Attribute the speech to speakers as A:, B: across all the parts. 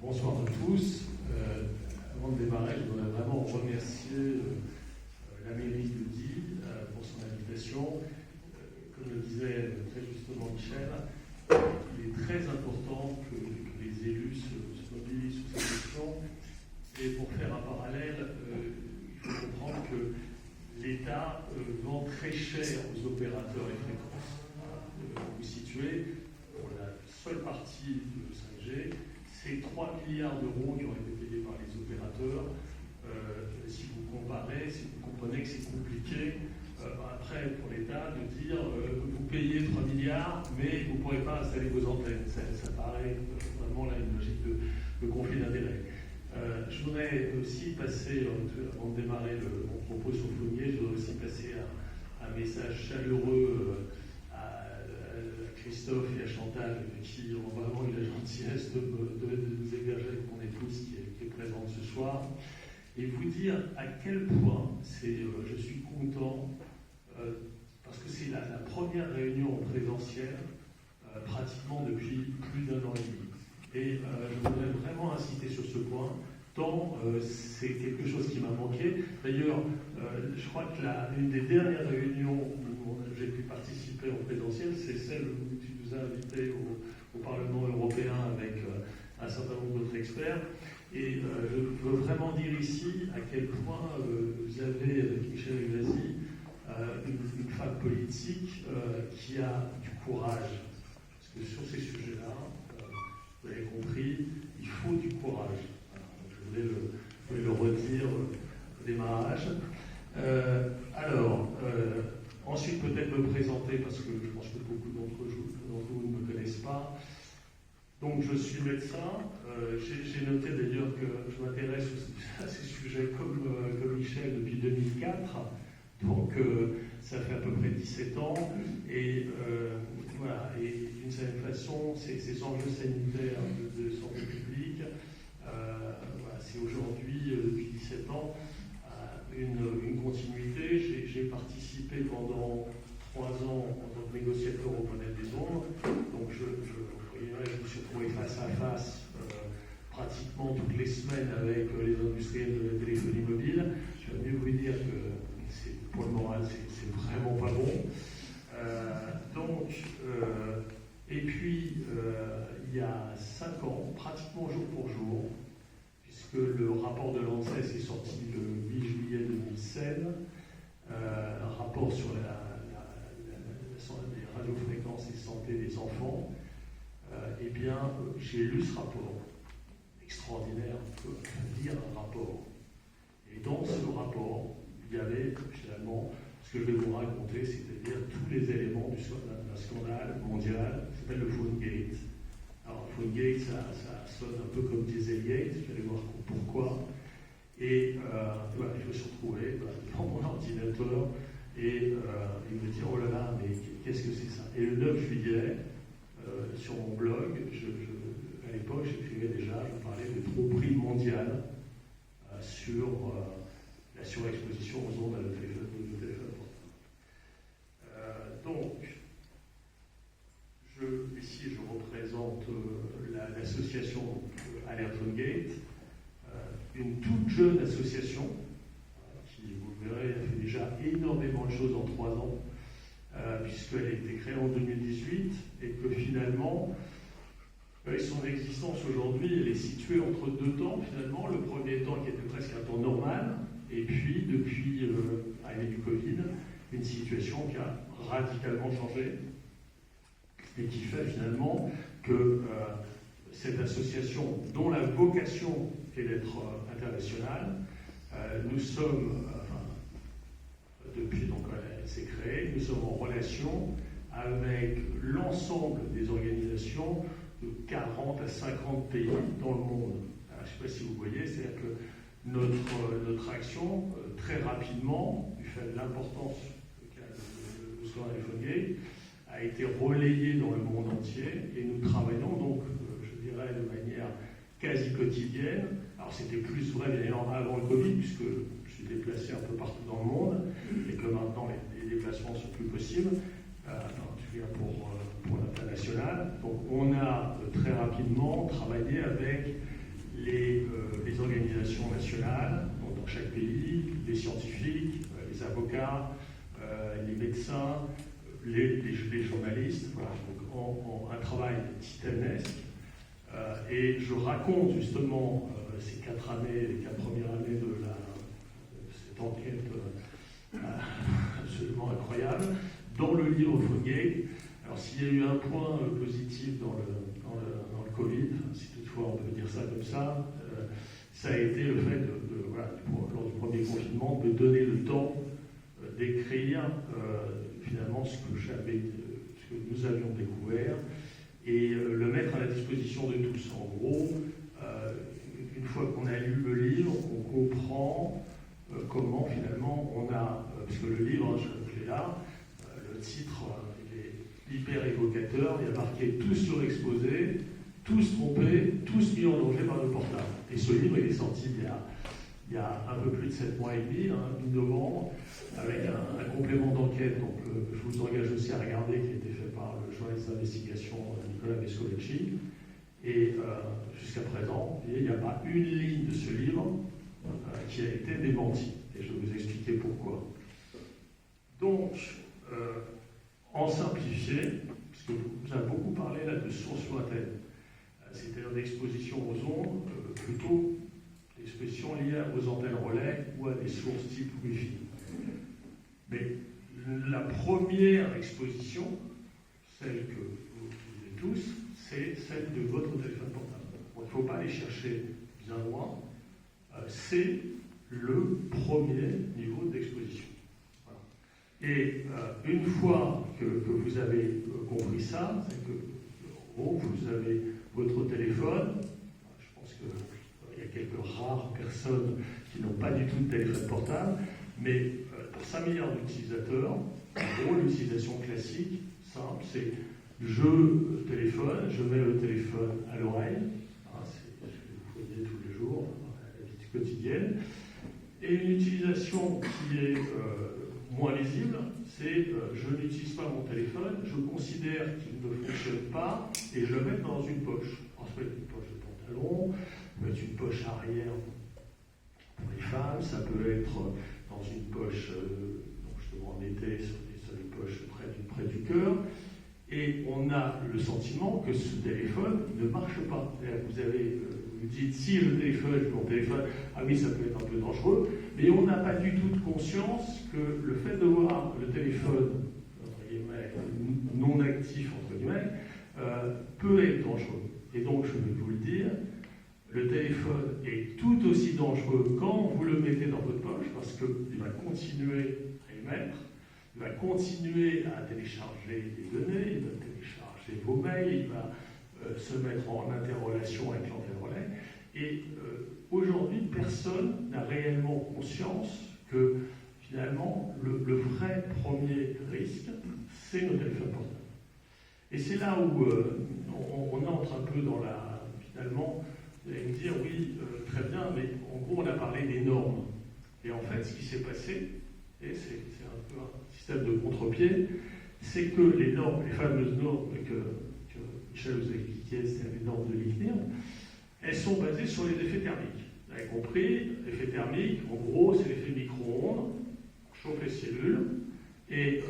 A: Bonsoir à tous. Avant de démarrer, je voudrais vraiment remercier la mairie de Die pour son invitation. Comme le disait très justement Michel, il est très important que les élus se mobilisent sur cette question. Et pour faire un parallèle, il faut comprendre que l'État vend très cher aux opérateurs et fréquences. Pour vous situer, pour la seule partie de 5G, c'est 3 milliards d'euros qui ont été payés par les opérateurs. Si vous comparez, si vous comprenez que c'est compliqué, après pour l'État de dire vous payez 3 milliards, mais vous ne pourrez pas installer vos antennes. Ça paraît vraiment là une logique de conflit d'intérêts. Je voudrais aussi passer, avant de démarrer mon propos sur Fournier, je voudrais aussi passer un message chaleureux à Christophe et à Chantal, qui ont vraiment eu la gentillesse de nous héberger avec mon épouse qui est présente ce soir, et vous dire à quel point je suis content, parce que c'est la première réunion présentielle pratiquement depuis plus d'1 an et demi. Et je voudrais vraiment insister sur ce point, tant c'est quelque chose qui m'a manqué. D'ailleurs, je crois que l'une des dernières réunions où j'ai pu participer en présentiel, c'est celle où tu nous as invités au Parlement européen avec un certain nombre d'autres experts. Et je veux vraiment dire ici à quel point vous avez, avec Michel Evasi, une femme politique qui a du courage. Parce que sur ces sujets-là, vous avez compris, il faut du courage. Je voulais le redire au démarrage. Ensuite, peut-être me présenter, parce que je pense que beaucoup d'entre vous ne me connaissent pas. Donc, je suis médecin. J'ai noté d'ailleurs que je m'intéresse à ces sujets comme Michel depuis 2004. Donc, ça fait à peu près 17 ans. Et voilà. Et d'une certaine façon, ces enjeux sanitaires de santé publique, voilà, c'est aujourd'hui, depuis 17 ans, une continuité. J'ai participé pendant 3 ans en tant que négociateur au panel des ondes. Donc, je me suis retrouvé face à face pratiquement toutes les semaines avec les industriels de la téléphonie mobile. Je vais mieux vous dire que pour le moral, c'est vraiment pas bon. Et puis, il y a 5 ans, pratiquement jour pour jour, puisque le rapport de l'ANSES est sorti le 8 juillet 2016, un rapport sur les radiofréquences et santé des enfants, eh bien, j'ai lu ce rapport, extraordinaire, on peut lire un rapport. Et dans ce rapport, il y avait finalement ce que je vais vous raconter, c'est-à-dire tous les éléments d'un scandale mondial qui s'appelle le PhoneGate. Alors, PhoneGate, ça sonne un peu comme Dieselgate, je vais aller voir pourquoi. Et voilà, je me suis retrouvé devant mon ordinateur et il me dit oh là là, mais qu'est-ce que c'est ça? Et le 9 juillet, sur mon blog, à l'époque, j'écrivais déjà, je parlais de tromperie mondiale sur la surexposition aux ondes de téléphone portable. Donc, ici, je représente l'association Alert PhoneGate, une toute jeune association qui, vous verrez, a fait déjà énormément de choses en 3 ans, puisqu'elle a été créée en 2018 et que finalement, son existence aujourd'hui, elle est située entre 2 temps finalement. Le premier temps qui était presque un temps normal, et puis depuis l'arrivée du Covid, une situation qui a radicalement changé et qui fait finalement que cette association, dont la vocation est d'être internationale, nous sommes, depuis donc elle s'est créée, nous sommes en relation avec l'ensemble des organisations de 40 à 50 pays dans le monde. Alors, je ne sais pas si vous voyez, c'est-à-dire que notre action, très rapidement, du fait de l'importance qu'a le scandale PhoneGate, a été relayée dans le monde entier et nous travaillons donc, je dirais, de manière quasi quotidienne. Alors c'était plus vrai bien évidemment avant le Covid, puisque je suis déplacé un peu partout dans le monde et que maintenant les déplacements sont plus possibles, en tout cas pour l'international. Donc on a très rapidement travaillé avec les organisations nationales, donc dans chaque pays, les scientifiques, les avocats, les médecins, les journalistes, voilà, donc un travail titanesque. Et je raconte justement ces 4 années, les 4 premières années de cette enquête absolument incroyable, dans le livre Fogate. Alors s'il y a eu un point positif dans le Covid, si toutefois on peut dire ça comme ça, ça a été le fait voilà, lors du premier confinement, de donner le temps d'écrire finalement ce que nous avions découvert et le mettre à la disposition de tous. En gros, une fois qu'on a lu le livre, on comprend comment finalement on a, parce que le livre, je l'ai là, le titre il est hyper évocateur, il y a marqué « tous surexposés, tous trompés, tous mis en danger par le portable ». Et ce livre, il est sorti il y a un peu plus de 7 mois et demi, mi-novembre, avec un complément d'enquête, donc je vous engage aussi à regarder, qui a été fait par le journaliste d'investigation Nicolas Vescovici. Et jusqu'à présent, il n'y a pas une ligne de ce livre qui a été démentie. Et je vais vous expliquer pourquoi. Donc, en simplifié, parce que vous avez beaucoup parlé là de sources lointaines, c'est-à-dire d'exposition aux ondes, plutôt d'exposition liée aux antennes relais ou à des sources type Wi-Fi. Mais la première exposition, celle que vous utilisez tous, c'est celle de votre téléphone portable. Donc, il ne faut pas aller chercher bien loin. C'est le premier niveau d'exposition. Voilà. Et une fois que vous avez compris ça, c'est que vous avez votre téléphone. Je pense qu'il y a quelques rares personnes qui n'ont pas du tout de téléphone portable, mais pour 5 milliards d'utilisateurs, en gros, l'utilisation classique, simple, c'est je téléphone, je mets le téléphone à l'oreille, c'est ce que vous voyez tous les jours, la vie quotidienne, et une utilisation qui est moins lisible, c'est je n'utilise pas mon téléphone, je considère qu'il ne fonctionne pas, et je le mets dans une poche. Alors, ça peut être une poche de pantalon, ça peut être une poche arrière pour les femmes, ça peut être dans une poche, donc justement en été, sur les poches près du cœur. Et on a le sentiment que ce téléphone ne marche pas. Vous dites, si je téléphone, mon téléphone, ah oui, ça peut être un peu dangereux, mais on n'a pas du tout de conscience que le fait de voir le téléphone, entre guillemets, non actif, entre guillemets, peut être dangereux. Et donc, je vais vous le dire, le téléphone est tout aussi dangereux quand vous le mettez dans votre poche, parce qu'il va continuer à émettre. Il va continuer à télécharger des données, il va télécharger vos mails, il va se mettre en interrelation avec l'antenne relais. Et aujourd'hui, personne n'a réellement conscience que finalement, le vrai premier risque, c'est nos téléphones portables. Et c'est là où on entre un peu dans finalement, vous allez me dire, oui, très bien, mais en gros, on a parlé des normes. Et en fait, ce qui s'est passé, et c'est un peu un système de contre-pied, c'est que les normes, les fameuses normes que Michel vous a expliqué, c'est les normes de l'ICNIRP, elles sont basées sur les effets thermiques. Vous avez compris, l'effet thermique, en gros, c'est l'effet micro-ondes, on chauffe les cellules, et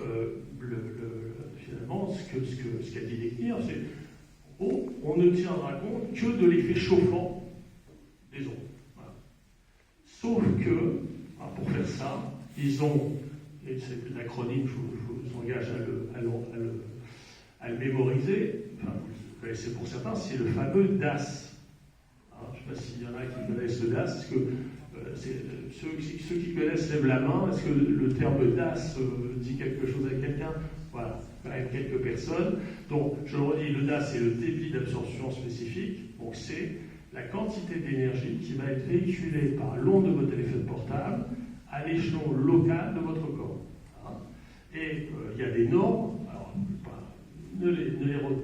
A: finalement, ce qu'a dit l'ICNIRP, c'est on ne tiendra compte que de l'effet chauffant des ondes. Voilà. Sauf que, pour faire ça, ils ont, et c'est l'acronyme, je vous engage à le mémoriser, enfin, vous le connaissez pour certains, c'est le fameux DAS. Je ne sais pas s'il y en a qui connaissent le DAS, est-ce que ceux qui connaissent lèvent la main, est-ce que le terme DAS dit quelque chose à quelqu'un? Voilà, quand même quelques personnes. Donc, je le redis, le DAS, c'est le débit d'absorption spécifique, donc c'est la quantité d'énergie qui va être véhiculée par l'onde de votre téléphone portable à l'échelon local de votre corps. Et il y a des normes, alors ne les retenez